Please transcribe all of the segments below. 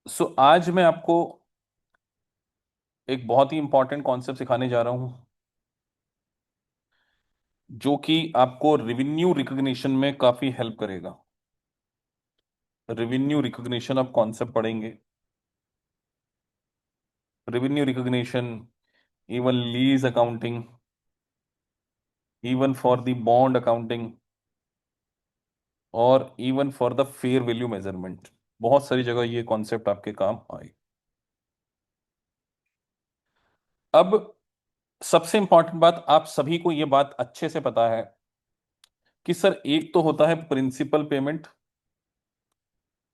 आज मैं आपको एक बहुत ही इंपॉर्टेंट कॉन्सेप्ट सिखाने जा रहा हूं, जो कि आपको रेवेन्यू रिकॉग्निशन में काफी हेल्प करेगा। रेवेन्यू रिकॉग्निशन आप कॉन्सेप्ट पढ़ेंगे। Revenue recognition, even lease accounting, even for the bond accounting, और even for the fair value measurement. बहुत सारी जगह ये कॉन्सेप्ट आपके काम आए। अब सबसे इंपॉर्टेंट बात, आप सभी को ये बात अच्छे से पता है कि सर एक तो होता है प्रिंसिपल पेमेंट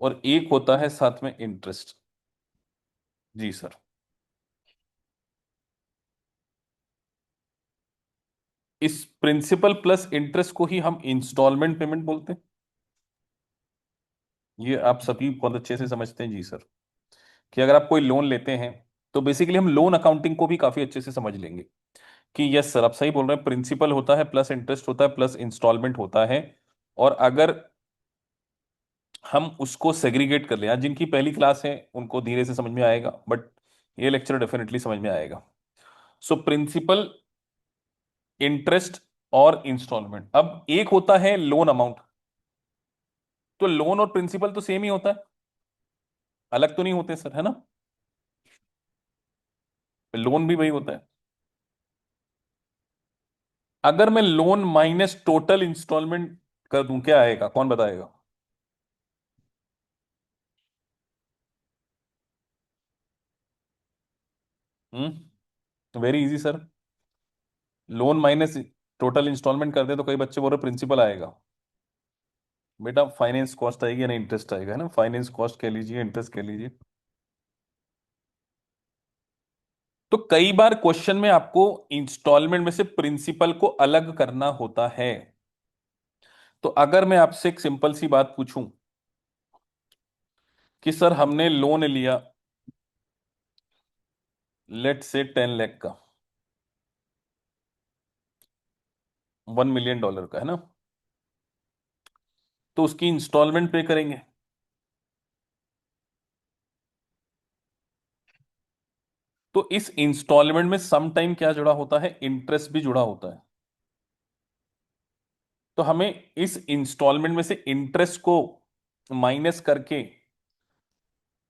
और एक होता है साथ में इंटरेस्ट। जी सर। इस प्रिंसिपल प्लस इंटरेस्ट को ही हम इंस्टॉलमेंट पेमेंट बोलते हैं। ये आप सभी बहुत अच्छे से समझते हैं। जी सर। कि अगर आप कोई लोन लेते हैं तो बेसिकली हम लोन अकाउंटिंग को भी काफी अच्छे से समझ लेंगे कि यस सर, आप सही बोल रहे हैं, प्रिंसिपल होता है प्लस इंटरेस्ट होता है प्लस इंस्टॉलमेंट होता है। और अगर हम उसको सेग्रीगेट कर लें, आज जिनकी पहली क्लास है उनको धीरे से समझ में आएगा, बट ये लेक्चर डेफिनेटली समझ में आएगा। सो प्रिंसिपल, इंटरेस्ट और इंस्टॉलमेंट। अब एक होता है लोन अमाउंट। तो लोन और प्रिंसिपल तो सेम ही होता है, अलग तो नहीं होते सर, है ना। लोन भी वही होता है। अगर मैं लोन माइनस टोटल इंस्टॉलमेंट कर दूं, क्या आएगा, कौन बताएगा। Very easy sir. Loan minus total instalment कर दे तो कई बच्चे बोल रहे प्रिंसिपल आएगा। बेटा फाइनेंस कॉस्ट आएगी या नहीं, इंटरेस्ट आएगा, है ना। फाइनेंस कॉस्ट कह लीजिए, इंटरेस्ट कह लीजिए। तो कई बार क्वेश्चन में आपको इंस्टॉलमेंट में से प्रिंसिपल को अलग करना होता है। तो अगर मैं आपसे एक सिंपल सी बात पूछूं कि सर हमने लोन लिया, लेट से 10 लाख का, $1 मिलियन का, है ना। तो उसकी इंस्टॉलमेंट पे करेंगे। तो इस इंस्टॉलमेंट में सम टाइम क्या जुड़ा होता है, इंटरेस्ट भी जुड़ा होता है। तो हमें इस इंस्टॉलमेंट में से इंटरेस्ट को माइनस करके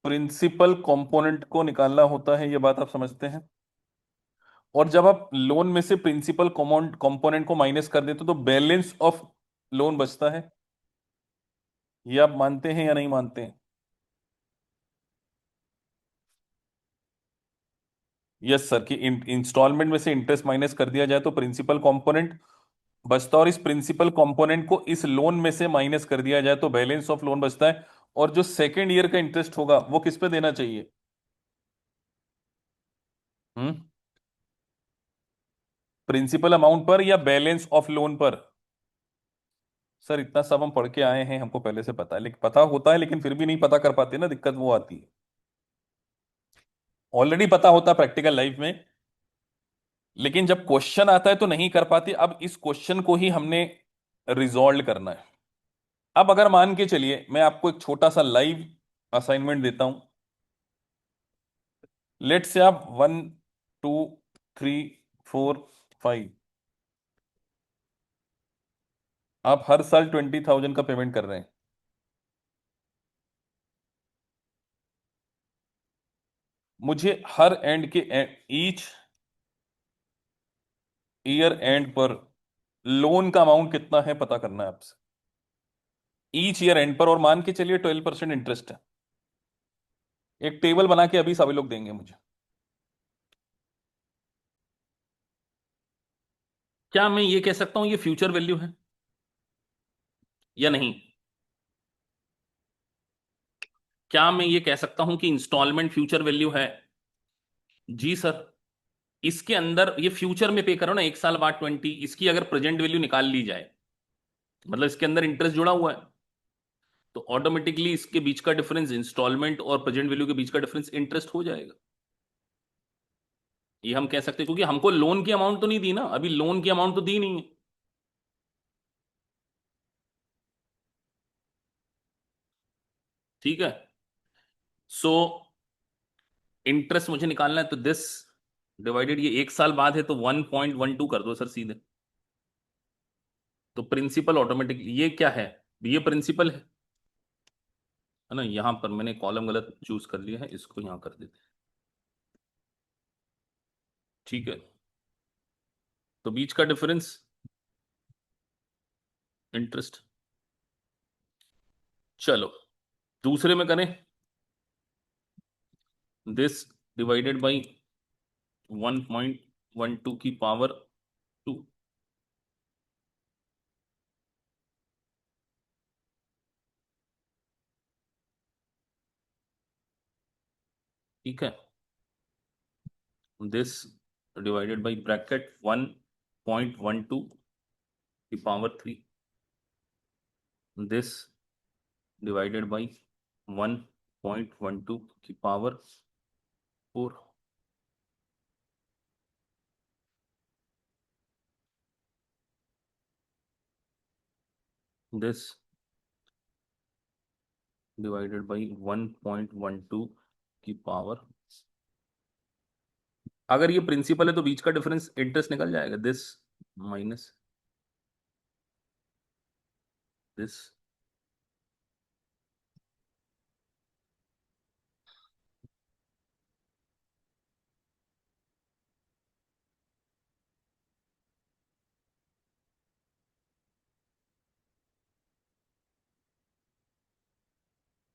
प्रिंसिपल कंपोनेंट को निकालना होता है। ये बात आप समझते हैं। और जब आप लोन में से प्रिंसिपल कंपोनेंट को माइनस कर देते हो तो बैलेंस ऑफ लोन बचता है। ये आप मानते हैं या नहीं मानते हैं। यस सर, कि इंस्टॉलमेंट में से इंटरेस्ट माइनस कर दिया जाए तो प्रिंसिपल कंपोनेंट बचता है, और इस प्रिंसिपल कंपोनेंट को इस लोन में से माइनस कर दिया जाए तो बैलेंस ऑफ लोन बचता है। और जो सेकेंड ईयर का इंटरेस्ट होगा वो किस पे देना चाहिए। हम्म। प्रिंसिपल अमाउंट पर या बैलेंस ऑफ लोन पर। सर इतना सब हम पढ़ के आए हैं, हमको पहले से पता है, लेकिन पता होता है लेकिन फिर भी नहीं पता कर पाते ना, दिक्कत वो आती है। ऑलरेडी पता होता है प्रैक्टिकल लाइफ में, लेकिन जब क्वेश्चन आता है तो नहीं कर पाते। अब इस क्वेश्चन को ही हमने रिजॉल्व करना है। अब अगर मान के चलिए मैं आपको एक छोटा सा लाइव असाइनमेंट देता हूं। लेट से आप 1 2 3 4 5, आप हर साल 20,000 का पेमेंट कर रहे हैं। मुझे हर एंड के ईच ईयर एंड पर लोन का अमाउंट कितना है पता करना है आपसे, ईच ईयर एंड पर। और मान के चलिए 12% इंटरेस्ट है। एक टेबल बना के अभी सभी लोग देंगे मुझे। क्या मैं ये कह सकता हूं ये फ्यूचर वैल्यू है या नहीं। क्या मैं ये कह सकता हूं कि इंस्टॉलमेंट फ्यूचर वैल्यू है। जी सर। इसके अंदर ये फ्यूचर में पे करो ना, 1 साल बाद 20, इसकी अगर प्रेजेंट वैल्यू निकाल ली जाए, मतलब इसके अंदर इंटरेस्ट जुड़ा हुआ है, तो ऑटोमेटिकली इसके बीच का डिफरेंस, इंस्टॉलमेंट और प्रेजेंट वैल्यू के बीच का डिफरेंस इंटरेस्ट हो जाएगा। ये हम कह सकते हैं, क्योंकि हमको लोन की अमाउंट तो नहीं दी ना, अभी लोन की अमाउंट तो दी नहीं है। ठीक है। सो इंटरेस्ट मुझे निकालना है, तो दिस डिवाइडेड, ये 1 साल बाद है तो 1.12 कर दो सर सीधे। तो प्रिंसिपल ऑटोमेटिक, ये क्या है, ये प्रिंसिपल है ना। यहां पर मैंने कॉलम गलत चूज कर लिया है, इसको यहां कर देते हैं। ठीक है, तो बीच का डिफरेंस इंटरेस्ट। चलो दूसरे में करें, दिस डिवाइडेड बाई 1.12 की पावर 2। ठीक है, दिस डिवाइडेड बाई ब्रैकेट 1.12 की पावर 3, दिस डिवाइडेड बाई 1.12 की पावर 4। दिस डिवाइडेड बाई 1.12 की पावर, अगर ये प्रिंसिपल है तो बीच का डिफरेंस इंटरेस्ट निकल जाएगा, दिस माइनस दिस।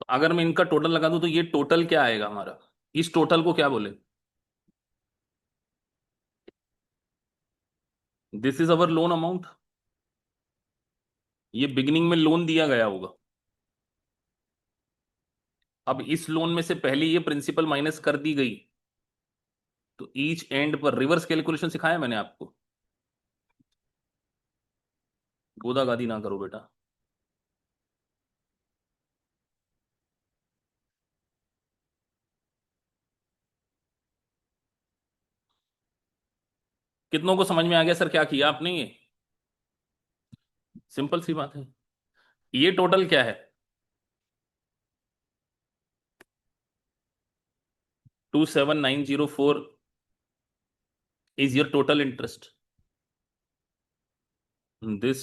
तो अगर मैं इनका टोटल लगा दूं तो ये टोटल क्या आएगा हमारा, इस टोटल को क्या बोले, this is our loan amount. ये बिगिनिंग में लोन दिया गया होगा। अब इस लोन में से पहले ये प्रिंसिपल माइनस कर दी गई, तो ईच एंड पर रिवर्स कैलकुलेशन सिखाया मैंने आपको। गोदागादी ना करो बेटा। कितनों को समझ में आ गया सर क्या किया आपने ये, सिंपल सी बात है। ये टोटल क्या है, 27904 is your total interest. This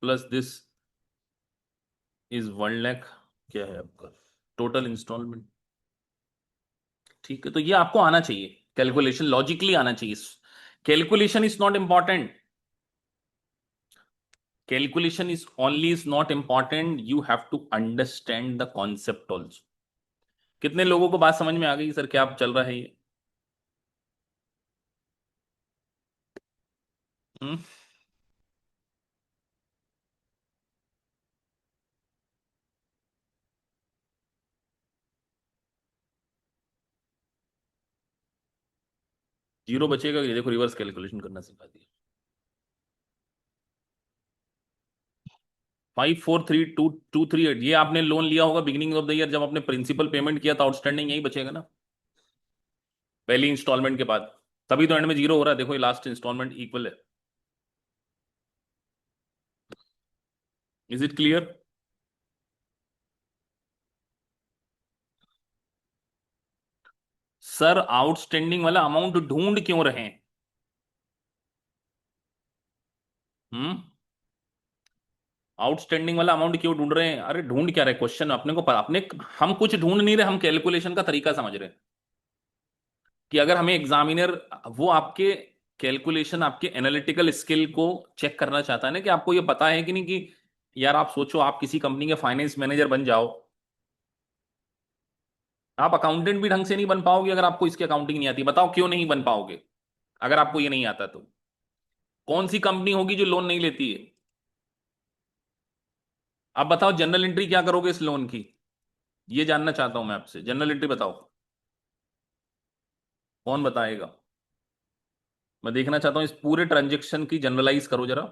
plus this is 1 lakh, क्या है आपका टोटल इंस्टॉलमेंट। ठीक है, तो ये आपको आना चाहिए, कैलकुलेशन लॉजिकली आना चाहिए। Calculation is not important, calculation is only is not important, you have to understand the concept also. कितने लोगों को बात समझ में आ गई सर क्या चल रहा है ये। हम्म? जीरो बचेगा, ये देखो रिवर्स कैलकुलेशन करना सिखा दिया। 543238, ये आपने लोन लिया होगा बिगिनिंग ऑफ द ईयर, जब आपने प्रिंसिपल पेमेंट किया था, आउटस्टैंडिंग यही बचेगा ना पहली इंस्टॉलमेंट के बाद। तभी तो एंड में जीरो हो रहा है, देखो ये लास्ट इंस्टॉलमेंट इक्वल है। Is it clear. Sir outstanding वाला अमाउंट ढूंढ क्यों रहे हैं। हम्म, आउटस्टैंडिंग वाला अमाउंट क्यों ढूंढ रहे हैं, अरे ढूंढ क्या रहे, क्वेश्चन अपने को अपने, हम कुछ ढूंढ नहीं रहे, हम कैलकुलेशन का तरीका समझ रहे हैं। कि अगर हमें एग्जामिनर, वो आपके कैलकुलेशन, आपके एनालिटिकल स्किल को चेक करना चाहता है ना, कि आपको ये पता है कि नहीं, कि यार आप सोचो आप किसी कंपनी के फाइनेंस मैनेजर बन जाओ, आप अकाउंटेंट भी ढंग से नहीं बन पाओगे अगर आपको इसकी अकाउंटिंग नहीं आती। बताओ क्यों नहीं बन पाओगे, अगर आपको ये नहीं आता तो। कौन सी कंपनी होगी जो लोन नहीं लेती है। आप बताओ जनरल एंट्री क्या करोगे इस लोन की, ये जानना चाहता हूं मैं आपसे, जनरल एंट्री बताओ। कौन बताएगा, मैं देखना चाहता हूं इस पूरे ट्रांजेक्शन की जनरलाइज करो जरा।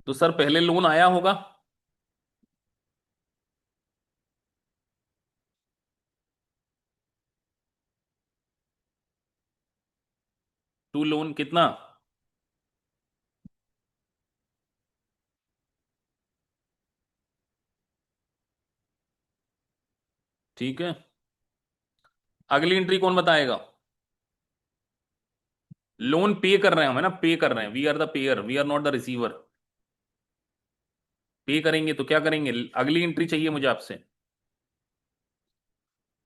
तो सर पहले लोन आया होगा, टू लोन कितना, ठीक है, अगली एंट्री कौन बताएगा? लोन पे कर रहे हैं हम, है ना, पे कर रहे हैं, we are the payer, we are not the receiver. Pay करेंगे तो क्या करेंगे? अगली एंट्री चाहिए मुझे आपसे।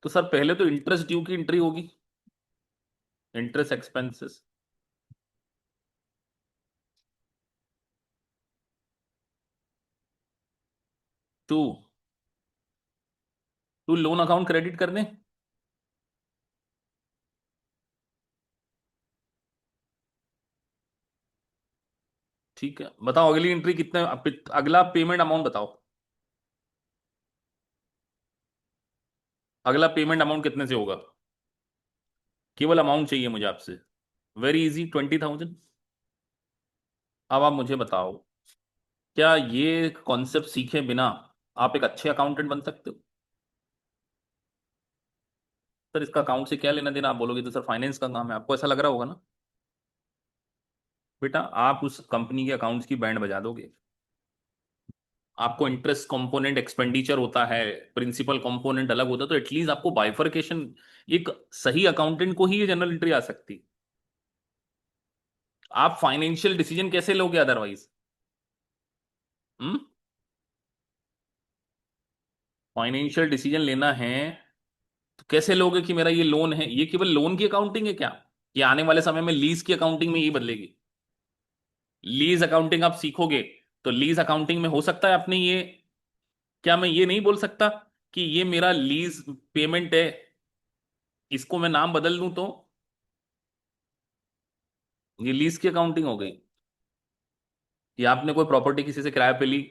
तो सर पहले तो इंटरेस्ट ड्यू की एंट्री होगी, interest expenses. To to loan account credit कर दें। ठीक है, बताओ अगली एंट्री कितने, अगला पेमेंट अमाउंट बताओ। अगला पेमेंट अमाउंट कितने से होगा? केवल अमाउंट चाहिए मुझे आपसे। Very easy, 20,000। अब आप मुझे बताओ, क्या ये कॉन्सेप्ट सीखे बिना आप एक अच्छे अकाउंटेंट बन सकते हो? सर इसका अकाउंट से क्या लेना देना, आप बोलोगे तो सर फाइनेंस का काम है, आपको ऐसा लग रहा होगा ना। बेटा आप उस कंपनी के अकाउंट्स की बैंड बजा दोगे। आपको इंटरेस्ट कंपोनेंट एक्सपेंडिचर होता है, प्रिंसिपल कंपोनेंट अलग होता है, तो एटलीस्ट आपको बाइफरकेशन, एक सही अकाउंटेंट को ही ये जनरल एंट्री आ सकती। आप फाइनेंशियल डिसीजन कैसे लोगे अदरवाइज? हम्म, फाइनेंशियल डिसीजन लेना है तो कैसे लोगे कि मेरा ये लोन है, ये केवल लोन की अकाउंटिंग है क्या? ये आने वाले समय में लीज की अकाउंटिंग में ही बदलेगी। लीज अकाउंटिंग आप सीखोगे तो लीज अकाउंटिंग में हो सकता है अपने ये, क्या मैं ये नहीं बोल सकता कि ये मेरा लीज पेमेंट है, इसको मैं नाम बदल दूं तो ये लीज की अकाउंटिंग हो गई। या आपने कोई प्रॉपर्टी किसी से किराए पे ली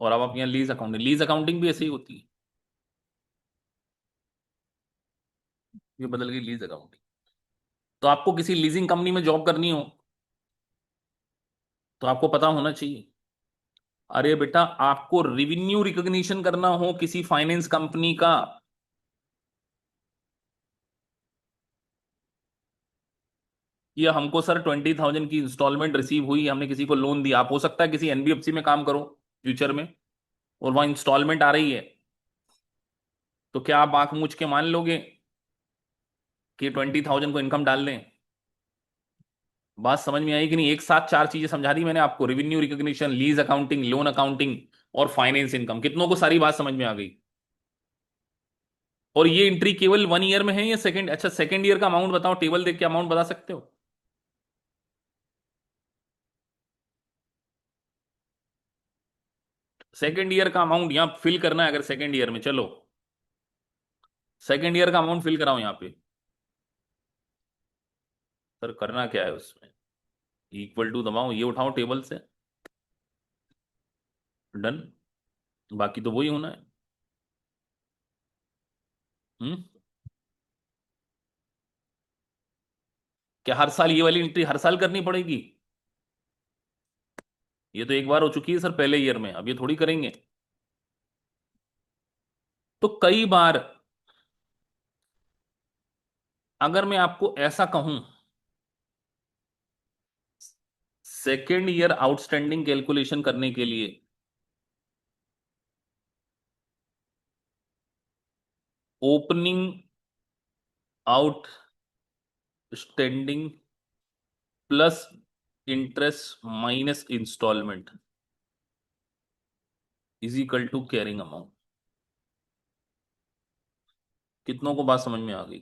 और अब आप यहाँ लीज अकाउंटिंग भी ऐसे ही होती है, ये बदल गई लीज अकाउंटिंग। तो आपको किसी लीजिंग कंपनी में जॉब करनी हो तो आपको पता होना चाहिए। अरे बेटा आपको रिवेन्यू रिकॉग्निशन करना हो किसी फाइनेंस कंपनी का, ये हमको सर 20,000 की इंस्टॉलमेंट रिसीव हुई, हमने किसी को लोन दिया, आप हो सकता है किसी एनबीएफसी में काम करो फ्यूचर में, और वहां इंस्टॉलमेंट आ रही है, तो क्या आप आंख मूंझ के मान लोगे कि 20,000 को इनकम डाल लें? बात समझ में आई कि नहीं? एक साथ चार चीजें समझा दी मैंने आपको, revenue recognition, lease accounting, loan accounting और फाइनेंस इनकम। कितनों को सारी बात समझ में आ गई? और ये एंट्री केवल 1 ईयर में है या सेकंड? अच्छा सेकंड ईयर का अमाउंट बताओ, टेबल देख के अमाउंट बता सकते हो? सेकंड ईयर का अमाउंट यहाँ फिल करना है, अगर सेकंड ईयर में, चलो सेकंड ईयर का अमाउंट फिल कराओ यहाँ पे। सर करना क्या है उसमें? इक्वल टू दबाओ, ये उठाओ टेबल से, डन। बाकी तो वही होना है। हम्म, क्या हर साल ये वाली एंट्री हर साल करनी पड़ेगी? ये तो एक बार हो चुकी है सर पहले ईयर में, अब ये थोड़ी करेंगे। तो कई बार अगर मैं आपको ऐसा कहूं, सेकेंड ईयर आउटस्टैंडिंग कैलकुलेशन करने के लिए opening outstanding plus interest minus instalment is equal to carrying amount. कितनों को बात समझ में आ गई?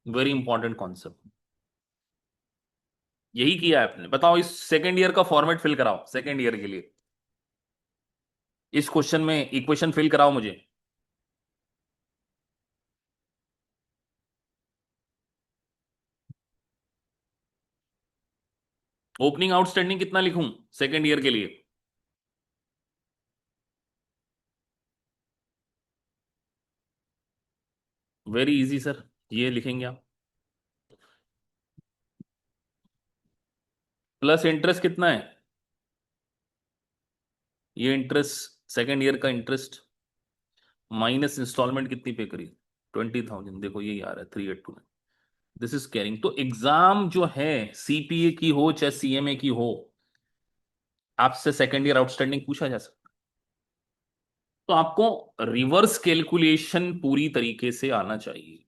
वेरी इंपॉर्टेंट कॉन्सेप्ट, यही किया है आपने। बताओ इस सेकेंड ईयर का फॉर्मेट फिल कराओ सेकेंड ईयर के लिए, इस क्वेश्चन में इक्वेशन फिल कराओ मुझे। ओपनिंग आउटस्टैंडिंग कितना लिखूं सेकेंड ईयर के लिए? वेरी इजी सर, ये लिखेंगे आप, प्लस इंटरेस्ट कितना है, ये इंटरेस्ट सेकेंड ईयर का इंटरेस्ट, माइनस इंस्टॉलमेंट कितनी पे करी, 20,000, देखो यही आ रहा है 382। This is carrying. तो एग्जाम जो है सीपीए की हो चाहे सीएमए की हो, आपसे सेकेंड ईयर आउटस्टैंडिंग पूछा जा सकता है। तो आपको रिवर्स कैलकुलेशन पूरी तरीके से आना चाहिए।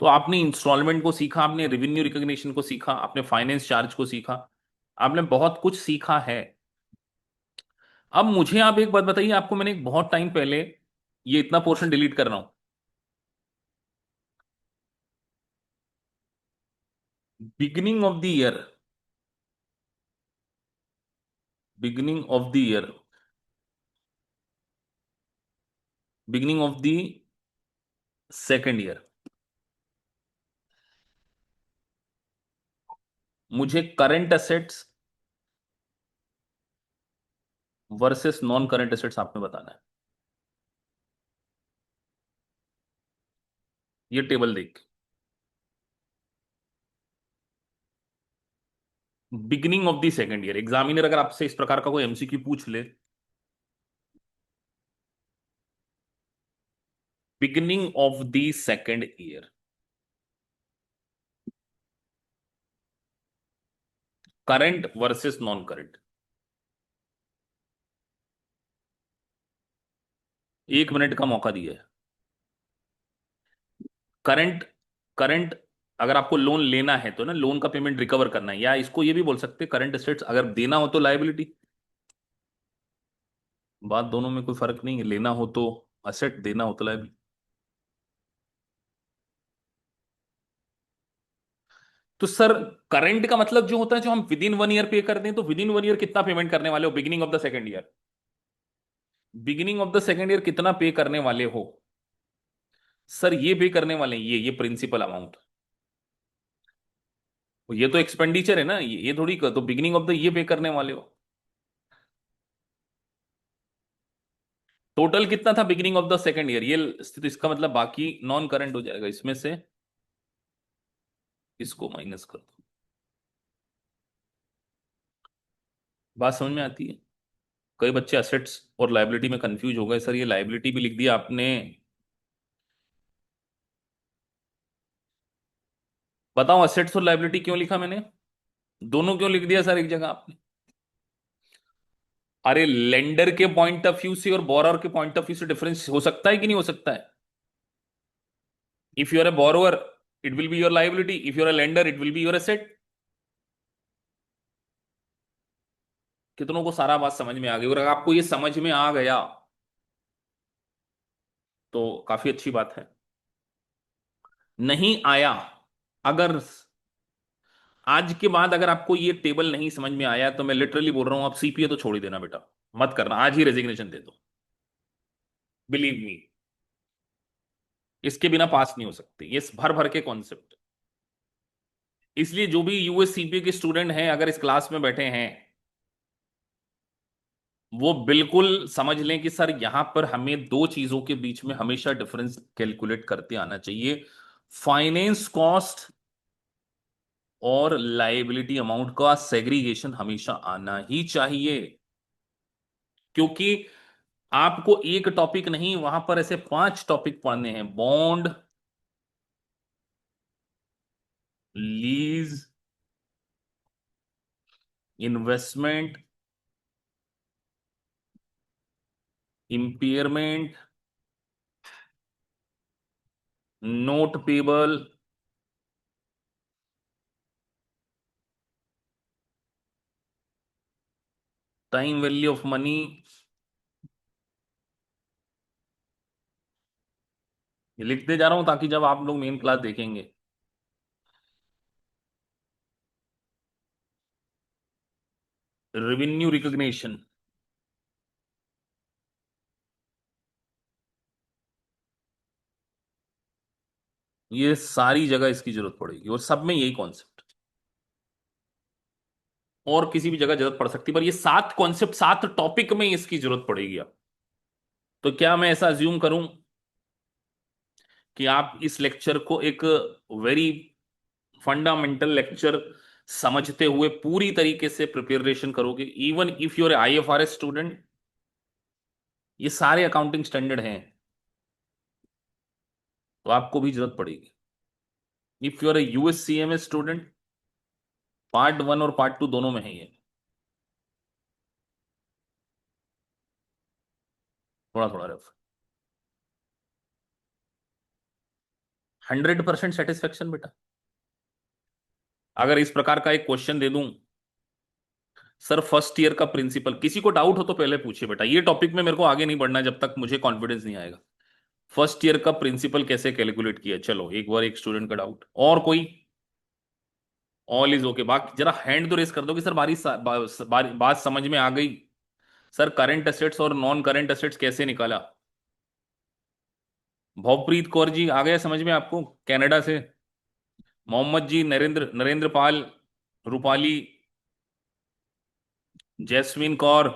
तो आपने इंस्टॉलमेंट को सीखा, आपने रेवेन्यू रिकॉग्निशन को सीखा, आपने फाइनेंस चार्ज को सीखा, आपने बहुत कुछ सीखा है। अब मुझे आप एक बात बताइए, आपको मैंने एक बहुत टाइम पहले, ये इतना पोर्शन डिलीट कर रहा हूं, beginning of the year, beginning of the year, beginning of the second year, मुझे current assets versus non current assets आपने बताना है, ये टेबल देख। Beginning of the second year, examiner अगर आपसे इस प्रकार का कोई एमसीक्यू पूछ ले, beginning of the second year, current versus non current, 1 minute का मौका दिया है। करंट, करंट, अगर आपको लोन लेना है तो ना लोन का पेमेंट रिकवर करना है, या इसको ये भी बोल सकते हैं करंट एसेट्स, अगर देना हो तो लायबिलिटी। बात दोनों में कोई फर्क नहीं है, लेना हो तो असेट, देना हो तो लायबिलिटी। तो सर, करंट का मतलब जो होता है, जो हम विद इन 1 ईयर पे कर दें, तो विद इन 1 ईयर कितना पेमेंट करने वाले हो beginning of the second year, beginning of the second year कितना पे करने वाले हो? सर ये पे करने वाले हैं, ये प्रिंसिपल अमाउंट, ये तो एक्सपेंडिचर है ना, ये थोड़ी तो बिगिनिंग ऑफ द ये पे करने वाले हो। टोटल कितना था beginning of the second year, ये तो इसका मतलब बाकी नॉन करंट हो जाएगा, इसमें से इसको माइनस कर दो। बात समझ में आती है? कई बच्चे असेट्स और लायबिलिटी में कंफ्यूज हो गए, सर ये लायबिलिटी भी लिख दिया आपने। बताओ असेट्स और लायबिलिटी क्यों लिखा मैंने, दोनों क्यों लिख दिया सर एक जगह आपने? अरे लेंडर के पॉइंट ऑफ व्यू से और बोरोवर के पॉइंट ऑफ व्यू से डिफरेंस हो सकता है कि नहीं हो सकता है? If you are a borrower, it will be your liability, if you are a lender, it will be your asset. कितनों को सारा बात समझ में आ गई? और अगर आपको ये समझ में आ गया तो काफी अच्छी बात है। नहीं आया, अगर आज के बाद अगर आपको ये टेबल नहीं समझ में आया, तो मैं लिटरली बोल रहा हूं, आप सीपीए तो छोड़ ही देना बेटा, मत करना, आज ही रेजिग्नेशन दे दो। बिलीव मी, इसके बिना पास नहीं हो सकते ये भर भर के कॉन्सेप्ट। इसलिए जो भी यूएस सीपीए के स्टूडेंट हैं, अगर इस क्लास में बैठे हैं, वो बिल्कुल समझ लें कि सर यहां पर हमें दो चीजों के बीच में हमेशा डिफरेंस कैलकुलेट करते आना चाहिए। फाइनेंस कॉस्ट और लाइबिलिटी अमाउंट का सेग्रीगेशन हमेशा आना ही चाहिए, क्योंकि आपको एक टॉपिक नहीं, वहां पर ऐसे 5 टॉपिक पढ़ने हैं: bond, lease, investment, impairment, note payable, time value of money. ये लिखते जा रहा हूं ताकि जब आप लोग मेन क्लास देखेंगे, रेवेन्यू रिकॉग्निशन, ये सारी जगह इसकी जरूरत पड़ेगी, और सब में यही कॉन्सेप्ट, और किसी भी जगह जरूरत पड़ सकती है, पर ये 7 कॉन्सेप्ट 7 टॉपिक में इसकी जरूरत पड़ेगी अब। तो क्या मैं ऐसा अज्यूम करूं कि आप इस लेक्चर को एक वेरी फंडामेंटल लेक्चर समझते हुए पूरी तरीके से प्रिपरेशन करोगे, even if you're IFRS student? ये सारे अकाउंटिंग स्टैंडर्ड हैं, तो आपको भी जरूरत पड़ेगी। If you are a US CMS student, part 1 और पार्ट 2 दोनों में है ये। थोड़ा थोड़ा रफ। 100% सेटिस्फेक्शन बेटा। अगर इस प्रकार का एक क्वेश्चन दे दूं, सर फर्स्ट ईयर का प्रिंसिपल, किसी को डाउट हो तो पहले पूछिए बेटा, ये टॉपिक में मेरे को आगे नहीं बढ़ना जब तक मुझे कॉन्फिडेंस नहीं आएगा। फर्स्ट ईयर का प्रिंसिपल कैसे कैलकुलेट किया, चलो एक बार एक स्टूडेंट का डाउट, और कोई? All is okay. बाकी जरा हैंड तो रेस कर दो कि सर बात समझ में आ गई। सर करंट एसेट्स और नॉन करंट एसेट्स कैसे निकाला? भवप्रीत कौर जी आ गया समझ में आपको, कनाडा से? मोहम्मद जी, नरेंद्र नरेंद्र पाल, रूपाली, जैस्मिन कौर,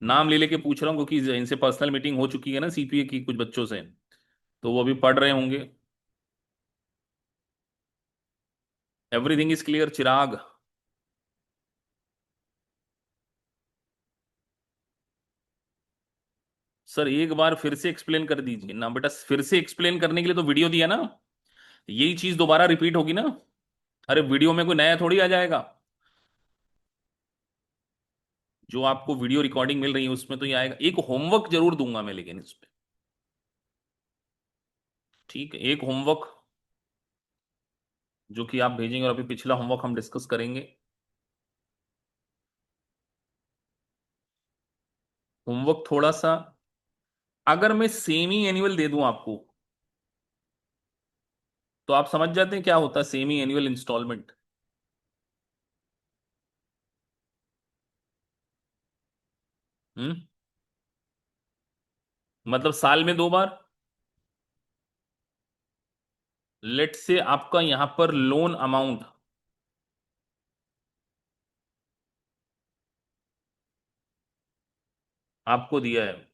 नाम ले लेके पूछ रहा हूँ क्योंकि इनसे पर्सनल मीटिंग हो चुकी है ना सीपीए की कुछ बच्चों से, तो वो अभी पढ़ रहे होंगे। Everything is clear Chirag? Sir एक बार फिर से एक्सप्लेन कर दीजिए ना बेटा, फिर से एक्सप्लेन करने के लिए तो वीडियो दिया ना, यही चीज दोबारा रिपीट होगी ना? अरे वीडियो में कोई नया थोड़ी आ जाएगा, जो आपको वीडियो रिकॉर्डिंग मिल रही है उसमें तो ये आएगा। एक होमवर्क जरूर दूंगा मैं लेकिन इस पे, ठीक है? एक होमवर्क जो कि आप भेजेंगे, और अभी पिछला होमवर्क हम डिस्कस करेंगे। होमवर्क थोड़ा सा, अगर मैं सेमी एनुअल दे दूं आपको, तो आप समझ जाते हैं क्या होता है सेमी एनुअल इंस्टॉलमेंट? हम्म? मतलब साल में 2 बार। लेट से आपका यहां पर लोन अमाउंट आपको दिया है,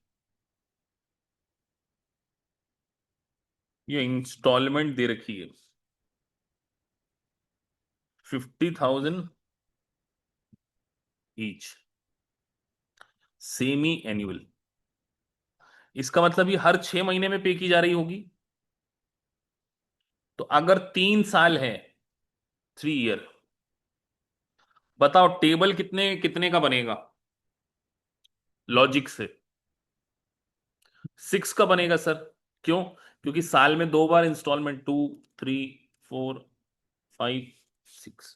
ये इंस्टॉलमेंट दे रखी है 50,000 ईच, सेमी एनुअल। इसका मतलब ये हर 6 महीने में पे की जा रही होगी। तो अगर 3 साल है, 3 ईयर, बताओ टेबल कितने कितने का बनेगा लॉजिक से? 6 का बनेगा सर। क्यों? क्योंकि साल में 2 बार इंस्टॉलमेंट, 2, 3, 4, 5, 6।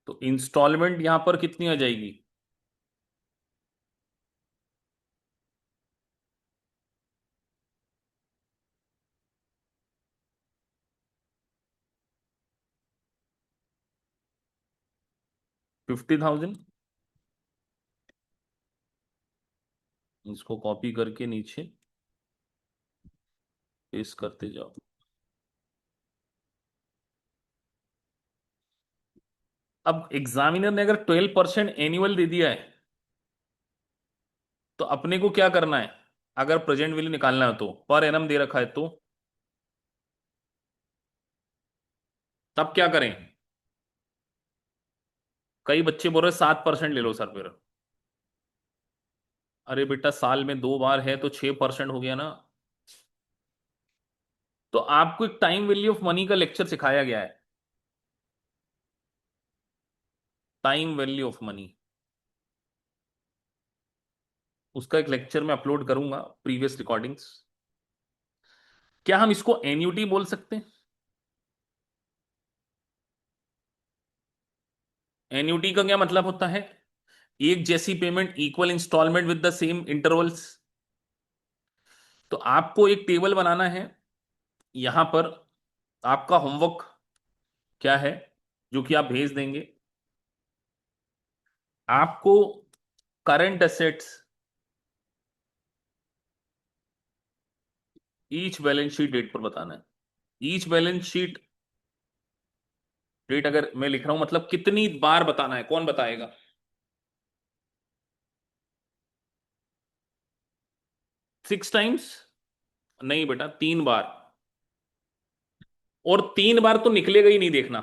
तो इंस्टॉलमेंट यहां पर कितनी आ जाएगी? 50,000। इसको कॉपी करके नीचे पेस्ट करते जाओ। अब एग्जामिनर ने अगर 12% एनुअल दे दिया है, तो अपने को क्या करना है? अगर प्रेजेंट वैल्यू निकालना है तो पर एनम दे रखा है, तो तब क्या करें? कई बच्चे बोल रहे 7% ले लो सर फिर। अरे बेटा साल में 2 बार है तो 6% हो गया ना। तो आपको एक टाइम वैल्यू ऑफ मनी का लेक्चर सिखाया गया है, टाइम वैल्यू ऑफ मनी। उसका एक लेक्चर मैं अपलोड करूंगा, प्रीवियस रिकॉर्डिंग्स। क्या हम इसको एन्युटी बोल सकते हैं? एन्युटी का क्या मतलब होता है? एक जैसी payment, equal instalment with the same intervals. तो आपको एक टेबल बनाना है। यहां पर आपका होमवर्क क्या है, जो कि आप भेज देंगे? आपको current assets each balance sheet date पर बताना है। ईच बैलेंस शीट डेट अगर मैं लिख रहा हूं, मतलब कितनी बार बताना है, कौन बताएगा? 6 टाइम्स? नहीं बेटा, 3 बार। और 3 बार तो निकलेगा ही नहीं, देखना।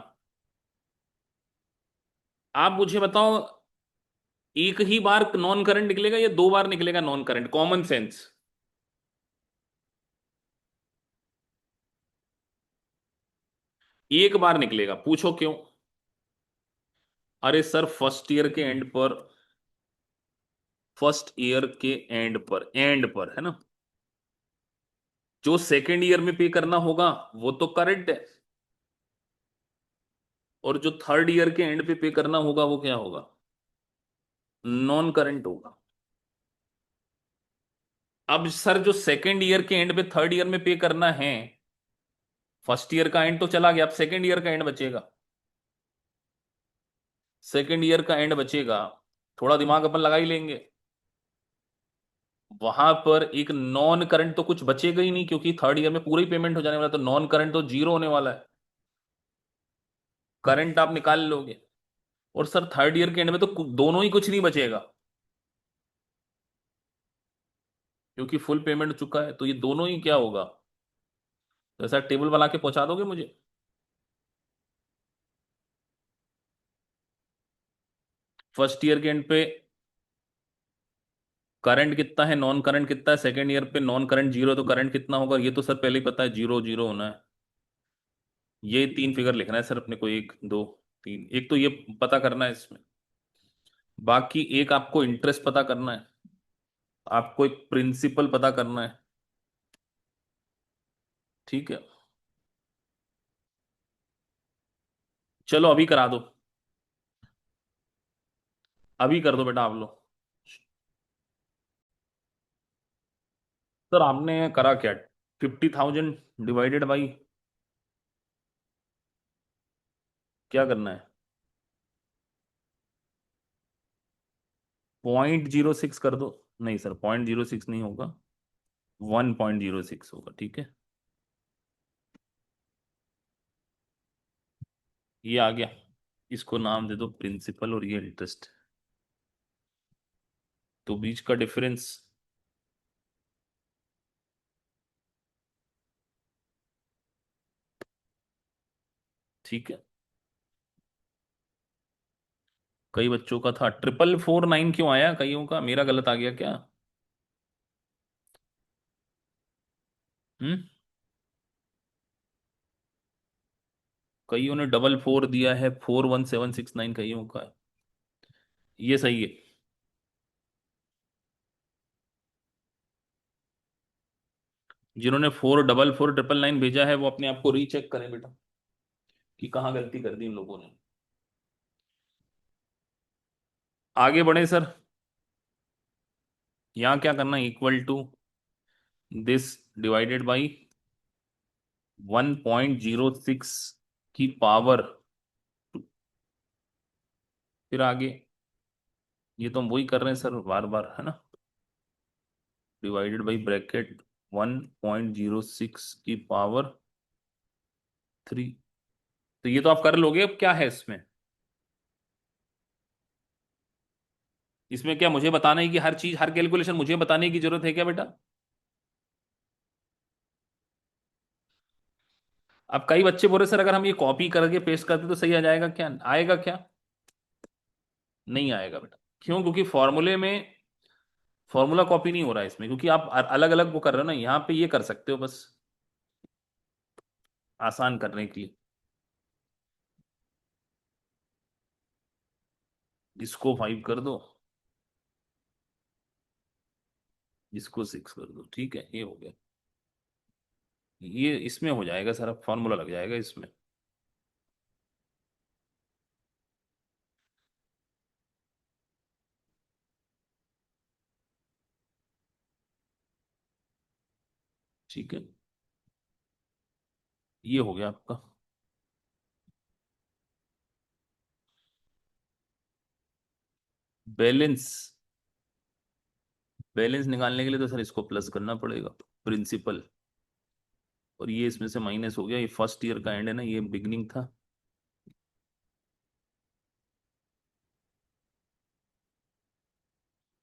आप मुझे बताओ, एक ही बार नॉन करंट निकलेगा या 2 बार निकलेगा नॉन करंट? Common sense. एक बार निकलेगा, पूछो क्यों? अरे सर फर्स्ट ईयर के एंड पर फर्स्ट ईयर के एंड पर है ना। जो सेकेंड ईयर में पे करना होगा वो तो करंट है, और जो थर्ड ईयर के एंड पे करना होगा वो क्या होगा, नॉन करंट होगा। अब सर जो सेकेंड ईयर के एंड पे थर्ड ईयर में पे करना है, फर्स्ट ईयर का एंड तो चला गया, अब सेकेंड ईयर का एंड बचेगा। सेकेंड ईयर का एंड बचेगा, थोड़ा दिमाग अपन लगा ही लेंगे। वहां पर एक नॉन करंट तो कुछ बचेगा ही नहीं, क्योंकि थर्ड ईयर में पूरा ही पेमेंट हो जाने वाला है, तो नॉन करंट तो जीरो होने वाला है। करंट आप निकाल लोगे, और सर थर्ड ईयर के एंड में तो दोनों ही कुछ नहीं बचेगा, क्योंकि फुल पेमेंट हो चुका है, तो ये दोनों ही क्या होगा। तो ऐसा टेबल बना के पहुंचा दोगे मुझे। फर्स्ट ईयर के एंड पे करंट कितना है, नॉन करंट कितना है, सेकेंड ईयर पे नॉन करंट जीरो, तो करंट कितना होगा ये तो सर पहले ही पता है, जीरो जीरो होना है। ये तीन फिगर लिखना है सर अपने को, एक दो तीन, एक तो ये पता करना है इसमें, बाकी एक आपको इंटरेस्ट पता करना है, आपको एक प्रिंसिपल पता करना है। ठीक है, चलो अभी करा दो, अभी कर दो बेटा आप लोग। सर आपने करा क्या, 50,000 डिवाइडेड बाई क्या करना है, 0.06 कर दो। नहीं सर 0.06 नहीं होगा, 1.06 होगा, ठीक है। ये आ गया, इसको नाम दे दो प्रिंसिपल और ये इंटरेस्ट, तो बीच का डिफरेंस, ठीक है। कई बच्चों का था 4449, क्यों आया कईयों का, मेरा गलत आ गया क्या। हम्म, कईयों ने 44 दिया है, 41769 कईयों का है। ये सही है। जिन्होंने 44499 भेजा है वो अपने आप को रीचेक करें बेटा, कि कहाँ गलती कर दी इन लोगों ने। आगे बढ़े सर, यहाँ क्या करना है, equal to this divided by 1.06 की पावर, फिर आगे, ये तो हम वही कर रहे हैं सर बार बार, है ना, डिवाइडेड बाई ब्रैकेट 1.06 की पावर 3। तो ये तो आप कर लोगे, अब क्या है इसमें, इसमें क्या मुझे बताना है कि हर चीज हर कैलकुलेशन मुझे बताने की जरूरत है क्या बेटा। अब कई बच्चे बोल रहे सर अगर हम ये कॉपी करके पेस्ट करते तो सही आ जाएगा क्या, आएगा क्या, नहीं आएगा बेटा। क्यों, क्योंकि फॉर्मूले में फॉर्मूला कॉपी नहीं हो रहा है इसमें, क्योंकि आप अलग अलग वो कर रहे हो ना, यहाँ पे ये कर सकते हो बस, आसान करने के लिए। इसको 5 कर दो, इसको 6 कर दो, ठीक है, ये हो गया। ये इसमें हो जाएगा सर, अब फॉर्मूला लग जाएगा इसमें। ठीक है, ये हो गया आपका बैलेंस। बैलेंस निकालने के लिए तो सर इसको प्लस करना पड़ेगा, प्रिंसिपल, और ये इसमें से माइनस हो गया, ये फर्स्ट ईयर का एंड है ना, ये बिगनिंग था।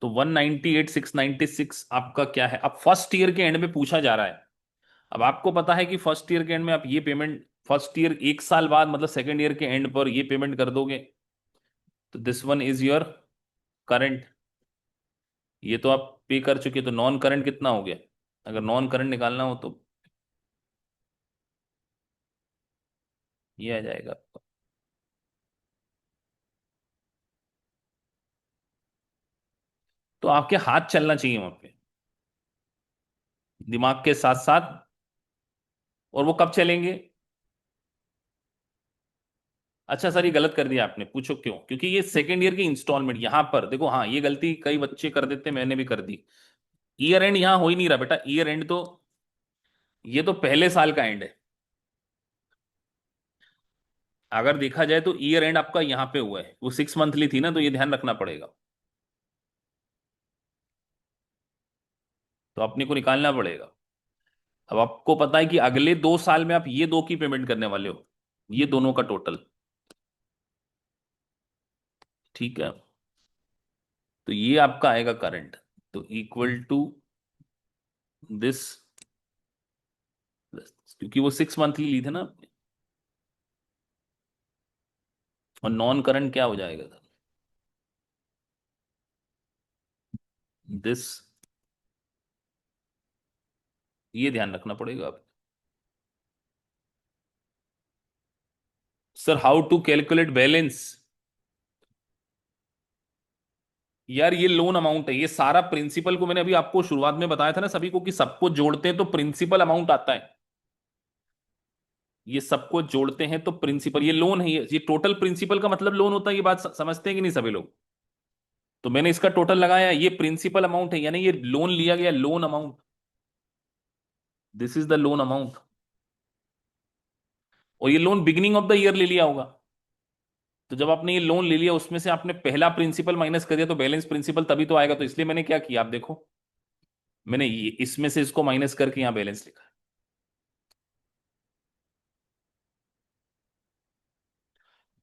तो 198,696 आपका क्या है, अब फर्स्ट ईयर के एंड में पूछा जा रहा है। अब आपको पता है कि फर्स्ट ईयर के एंड में आप ये पेमेंट, फर्स्ट ईयर एक साल बाद मतलब सेकेंड ईयर के एंड पर ये पेमेंट कर दोगे, तो this one is your current. ये तो आप पे कर चुके, तो नॉन करंट कितना हो गया, अगर नॉन करंट निकालना हो तो ये आ जाएगा आपका। तो आपके हाथ चलना चाहिए वहां पे, दिमाग के साथ साथ। और वो कब चलेंगे? अच्छा सर, ये गलत कर दिया आपने, पूछो क्यों? क्योंकि ये सेकेंड ईयर की इंस्टॉलमेंट यहां पर देखो, हाँ ये गलती कई बच्चे कर देते, मैंने भी कर दी। ईयर एंड यहां हो ही नहीं रहा बेटा, ईयर एंड तो ये तो पहले साल का एंड है। अगर देखा जाए तो ईयर एंड आपका यहां पे हुआ है, वो 6 मंथली थी ना, तो ये ध्यान रखना पड़ेगा। तो अपने को निकालना पड़ेगा। अब आपको पता है कि अगले 2 साल में आप ये दो की पेमेंट करने वाले हो, ये दोनों का टोटल। ठीक है, तो ये आपका आएगा करंट, तो इक्वल टू दिस, क्योंकि वो 6 मंथली ली थे ना आपने। और नॉन करंट क्या हो जाएगा सर? दिस, ये ध्यान रखना पड़ेगा आप। Sir how to calculate balance? यार ये लोन अमाउंट है, ये सारा प्रिंसिपल को मैंने अभी आपको शुरुआत में बताया था ना सभी को, कि सबको जोड़ते हैं तो प्रिंसिपल अमाउंट आता है। ये सबको जोड़ते हैं तो प्रिंसिपल, ये लोन है, ये टोटल प्रिंसिपल का मतलब लोन होता है, ये बात समझते हैं कि नहीं सभी लोग? तो मैंने इसका टोटल लगाया, ये प्रिंसिपल अमाउंट है, यानी ये लोन लिया गया loan amount. This is the loan amount. और ये loan beginning of the year ले लिया होगा। तो जब आपने ये लोन ले लिया, उसमें से आपने पहला प्रिंसिपल माइनस कर दिया, तो बैलेंस प्रिंसिपल तभी तो आएगा। तो इसलिए मैंने क्या किया, आप देखो, मैंने ये इसमें से इसको माइनस करके यहां बैलेंस लिखा।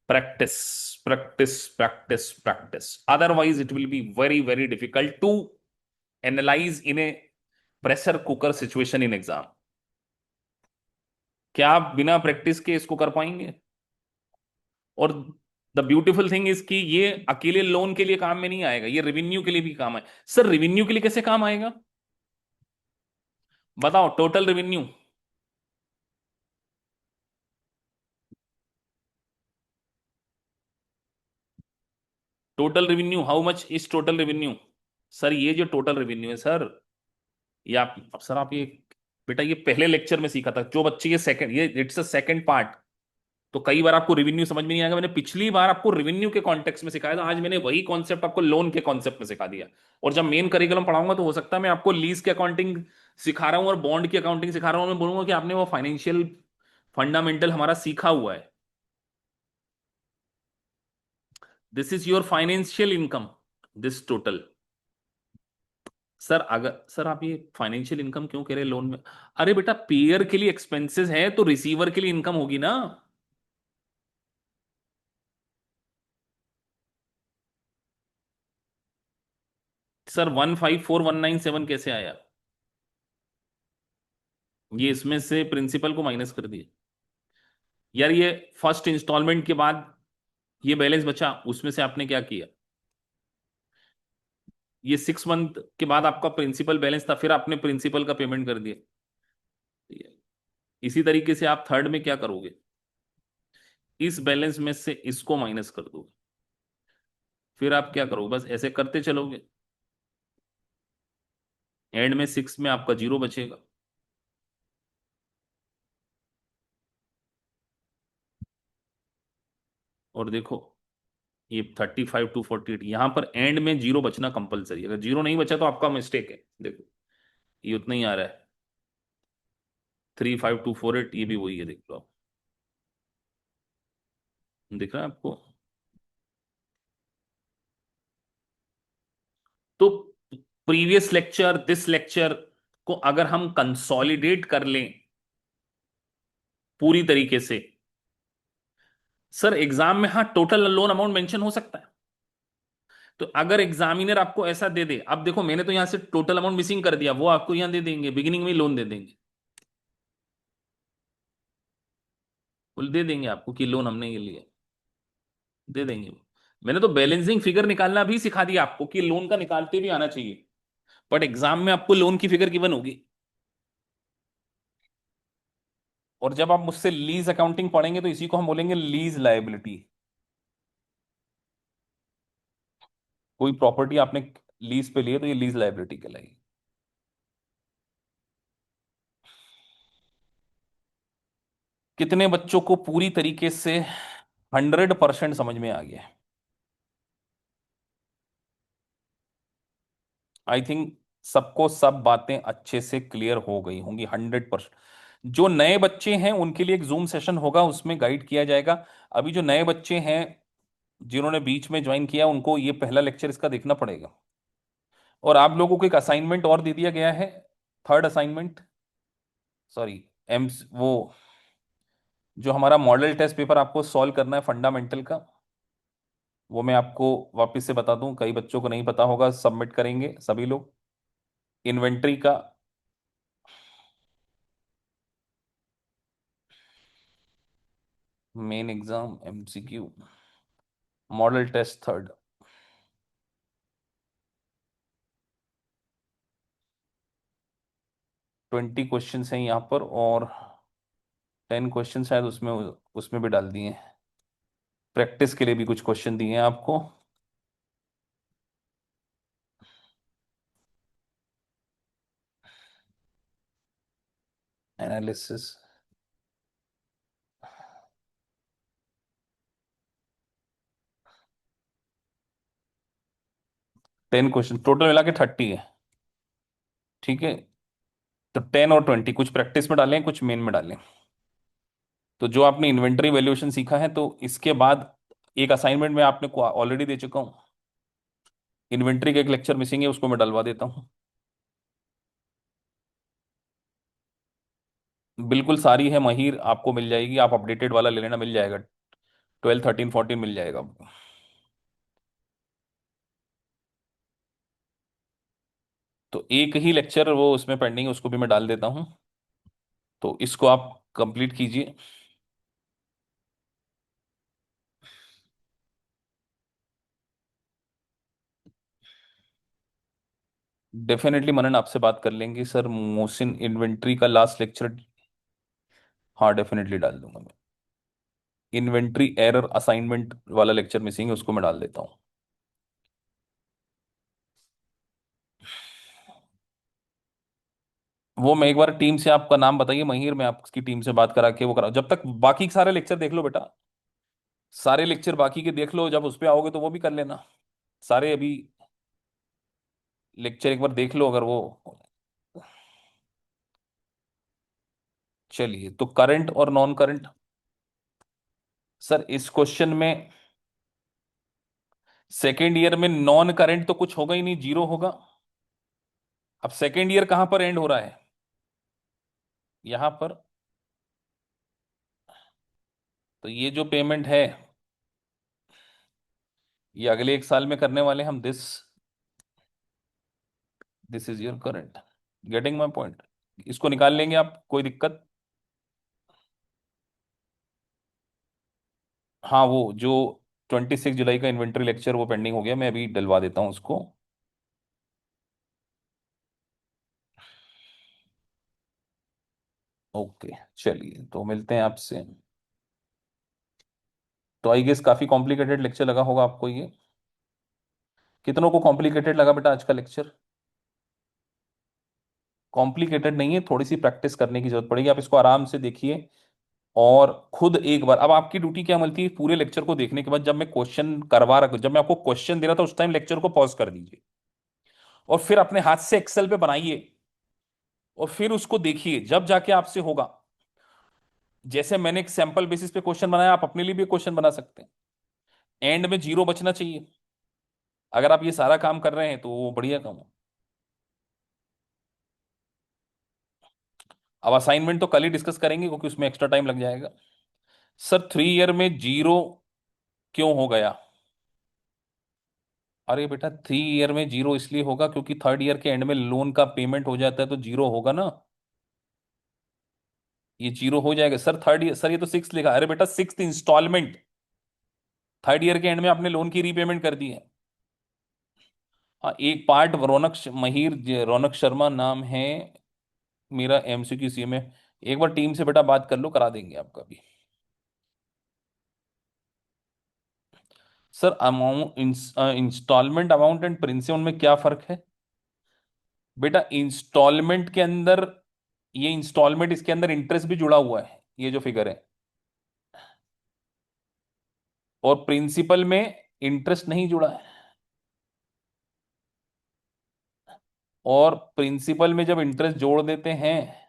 Practice, practice, practice, practice, otherwise it will be very very difficult to analyse in a pressure cooker situation in exam. क्या आप बिना प्रैक्टिस के इसको कर पाएंगे? और द ब्यूटीफुल थिंग इज कि ये अकेले लोन के लिए काम में नहीं आएगा, ये रेवेन्यू के लिए भी काम है। सर रेवेन्यू के लिए कैसे काम आएगा? बताओ, total revenue. Total revenue, how much is total revenue? Sir ये जो टोटल रेवेन्यू है सर, ये आप, अब सर आप ये, बेटा ये पहले लेक्चर में सीखा था, जो बच्चे ये सेकंड, ये इट्स अ सेकंड पार्ट। तो कई बार आपको रेवेन्यू समझ में नहीं आएगा, मैंने पिछली बार आपको रेवेन्यू के कॉन्टेक्स्ट में सिखाया था, आज मैंने वही कॉन्सेप्ट आपको लोन के कॉन्सेप्ट में सिखा दिया। और जब मेन करिकुलम पढ़ाऊंगा तो हो सकता है मैं आपको लीज की अकाउंटिंग सिखा रहा हूँ और बॉन्ड की अकाउंटिंग सिखा रहा हूँ, मैं बोलूंगा कि आपने वो फाइनेंशियल फंडामेंटल हमारा सीखा हुआ है। This is your financial income, this total. Sir अगर, सर आप ये फाइनेंशियल इनकम क्यों कह रहे हैं लोन में? अरे बेटा, पेयर के लिए एक्सपेंसेस है तो रिसीवर के लिए इनकम होगी ना। सर 154,197 कैसे आया? ये इसमें से प्रिंसिपल को माइनस कर दिए। यार ये फर्स्ट इंस्टॉलमेंट के बाद ये बैलेंस बचा, उसमें से आपने क्या किया, ये 6 मंथ के बाद आपका प्रिंसिपल बैलेंस था, फिर आपने प्रिंसिपल का पेमेंट कर दिया। इसी तरीके से आप थर्ड में क्या करोगे, इस बैलेंस में से इसको माइनस कर दोगे, फिर आप क्या करोगे, बस ऐसे करते चलोगे, एंड में 6 में आपका जीरो बचेगा। और देखो, ये 35,248, यहां पर एंड में जीरो बचना कंपलसरी, अगर जीरो नहीं बचा तो आपका मिस्टेक है। देखो ये उतना ही आ रहा है, 35,248, ये भी वही है, देख लो आप, दिख रहा है आपको? तो प्रीवियस लेक्चर दिस लेक्चर को अगर हम कंसोलिडेट कर लें पूरी तरीके से, सर एग्जाम में हाँ टोटल लोन अमाउंट मेंशन हो सकता है। तो अगर एग्जामिनर आपको ऐसा दे दे, अब देखो मैंने तो यहां से टोटल अमाउंट मिसिंग कर दिया, वो आपको यहां दे देंगे, बिगिनिंग में ही लोन दे देंगे, वो दे देंगे आपको कि लोन हमने ये लिया, दे देंगे वो। मैंने तो बैलेंसिंग फिगर निकालना भी सिखा दिया आपको, कि लोन का निकालते भी आना चाहिए, बट एग्जाम में आपको लोन की फिगर गिवन होगी। और जब आप मुझसे लीज अकाउंटिंग पढ़ेंगे तो इसी को हम बोलेंगे लीज लायबिलिटी। कोई प्रॉपर्टी आपने लीज पे लिए तो ये लीज लाइबिलिटी कहलाएगी। कितने बच्चों को पूरी तरीके से 100% समझ में आ गया? आई थिंक सबको सब बातें अच्छे से क्लियर हो गई होंगी 100%। जो नए बच्चे हैं उनके लिए एक जूम सेशन होगा, उसमें गाइड किया जाएगा। अभी जो नए बच्चे हैं जिन्होंने बीच में ज्वाइन किया, उनको ये पहला लेक्चर इसका देखना पड़ेगा। और आप लोगों को एक असाइनमेंट और दे दिया गया है, थर्ड असाइनमेंट, सॉरी, एम वो जो हमारा मॉडल टेस्ट पेपर आपको सॉल्व करना है फंडामेंटल का, वो मैं आपको वापस से बता दूं, कई बच्चों को नहीं पता होगा, सबमिट करेंगे सभी लोग। इन्वेंट्री का main exam MCQ, model test third, 20 question हैं यहाँ पर, और 10 क्वेश्चन शायद उसमें उसमें भी डाल दिए हैं। प्रैक्टिस के लिए भी कुछ क्वेश्चन दिए हैं आपको। एनालिसिस, 10 क्वेश्चन टोटल मिला के 30 है। ठीक है, तो 10 और 20 कुछ प्रैक्टिस में डालें, कुछ मेन में डालें। तो जो आपने इन्वेंटरी वैल्यूएशन सीखा है, तो इसके बाद एक असाइनमेंट में आपने ऑलरेडी दे चुका हूँ। इन्वेंट्री का एक लेक्चर मिसिंग है, उसको मैं डलवा देता हूँ। बिल्कुल सारी है महिर, आपको मिल जाएगी, आप अपडेटेड वाला ले लेना, मिल जाएगा। 12, 13, 14 मिल जाएगा आपको। तो एक ही लेक्चर वो उसमें पेंडिंग है, उसको भी मैं डाल देता हूँ। तो इसको आप कंप्लीट कीजिए। डेफिनेटली मनन आपसे बात कर लेंगे सर, मोहसिन इन्वेंट्री का लास्ट लेक्चर। हाँ डेफिनेटली डाल दूंगा मैं। इन्वेंट्री एरर असाइनमेंट वाला लेक्चर मिसिंग है, उसको मैं डाल देता हूँ। वो मैं एक बार टीम से, आपका नाम बताइए महिर, मैं आपकी टीम से बात करा के वो करा, जब तक बाकी के सारे लेक्चर देख लो बेटा। सारे लेक्चर बाकी के देख लो, जब उस पे आओगे तो वो भी कर लेना। सारे अभी लेक्चर एक बार देख लो अगर वो। चलिए, तो करंट और नॉन करंट। सर इस क्वेश्चन में सेकेंड ईयर में नॉन करंट तो कुछ होगा ही नहीं, जीरो होगा। अब सेकेंड ईयर कहां पर एंड हो रहा है? यहां पर। तो ये जो पेमेंट है, ये अगले एक साल में करने वाले हम। This this is your current. Getting my point? इसको निकाल लेंगे आप, कोई दिक्कत? हाँ, वो जो 26 जुलाई का इन्वेंट्री लेक्चर वो पेंडिंग हो गया, मैं अभी डलवा देता हूँ उसको। ओके, चलिए तो मिलते हैं आपसे। तो आई गेस काफी कॉम्प्लिकेटेड लेक्चर लगा होगा आपको ये। कितनों को कॉम्प्लिकेटेड लगा बेटा आज का लेक्चर? कॉम्प्लिकेटेड नहीं है, थोड़ी सी प्रैक्टिस करने की जरूरत पड़ेगी, आप इसको आराम से देखिए। और खुद एक बार, अब आपकी ड्यूटी क्या मिलती है, पूरे लेक्चर को देखने के बाद जब मैं क्वेश्चन करवा रहा, जब मैं आपको क्वेश्चन दे रहा था, उस टाइम लेक्चर को पॉज कर दीजिए, और फिर अपने हाथ से एक्सेल पे बनाइए, और फिर उसको देखिए, जब जाके आपसे होगा। जैसे मैंने एक सैंपल बेसिस पे क्वेश्चन बनाया, आप अपने लिए भी क्वेश्चन बना सकते हैं। एंड में जीरो बचना चाहिए। अगर आप ये सारा काम कर रहे हैं तो वो बढ़िया काम है। अब असाइनमेंट तो कल ही डिस्कस करेंगे, क्योंकि उसमें एक्स्ट्रा टाइम लग जाएगा। सर 3 ईयर में जीरो क्यों हो गया? अरे बेटा, 3 ईयर में जीरो इसलिए होगा क्योंकि थर्ड ईयर के एंड में लोन का पेमेंट हो जाता है, तो जीरो होगा ना। ये जीरो हो जाएगा सर, थर्ड ईयर, सर ये तो सिक्स लिखा, अरे बेटा सिक्स इंस्टॉलमेंट, थर्ड ईयर के एंड में आपने लोन की रीपेमेंट कर दी है। हाँ, एक पार्ट महिर रौनक शर्मा नाम है मेरा, एमसीक्यू सी में। एक बार टीम से बेटा बात कर लो, करा देंगे आपका भी। Sir amount, instalment amount and principal में क्या फर्क है? बेटा इंस्टॉलमेंट के अंदर, ये इंस्टॉलमेंट, इसके अंदर इंटरेस्ट भी जुड़ा हुआ है, ये जो फिगर है। और प्रिंसिपल में इंटरेस्ट नहीं जुड़ा है। और प्रिंसिपल में जब इंटरेस्ट जोड़ देते हैं,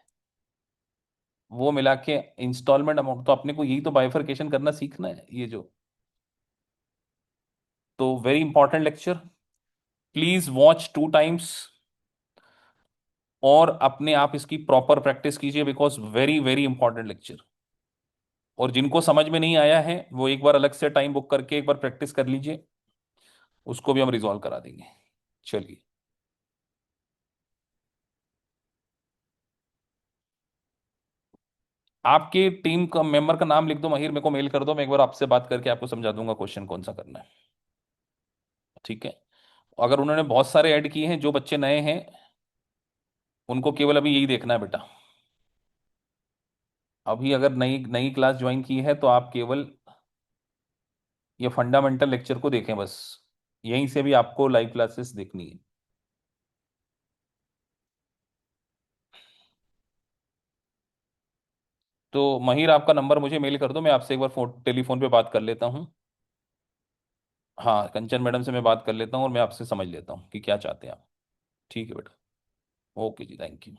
वो मिला के इंस्टॉलमेंट अमाउंट, तो अपने को यही तो बाइफरकेशन करना सीखना है, ये जो। तो very important lecture, please watch 2 times, और अपने आप इसकी प्रॉपर प्रैक्टिस कीजिए, because very very important lecture. और जिनको समझ में नहीं आया है वो एक बार अलग से टाइम बुक करके एक बार प्रैक्टिस कर लीजिए, उसको भी हम रिजॉल्व करा देंगे। चलिए। आपके टीम का मेंबर का नाम लिख दो महिर, मेरे को मेल कर दो, मैं एक बार आपसे बात करके आपको समझा दूंगा क्वेश्चन कौन सा करना है। ठीक है। अगर उन्होंने बहुत सारे ऐड किए हैं, जो बच्चे नए हैं उनको केवल अभी यही देखना है बेटा। अभी अगर नई नई क्लास ज्वाइन की है तो आप केवल ये फंडामेंटल लेक्चर को देखें बस, यहीं से भी आपको लाइव क्लासेस देखनी है। तो महिर आपका नंबर मुझे मेल कर दो, मैं आपसे एक बार फोन टेलीफोन पे बात कर लेता हूँ। हाँ, कंचन मैडम से मैं बात कर लेता हूँ और मैं आपसे समझ लेता हूँ कि क्या चाहते हैं आप। ठीक है बेटा। ओके जी, थैंक यू।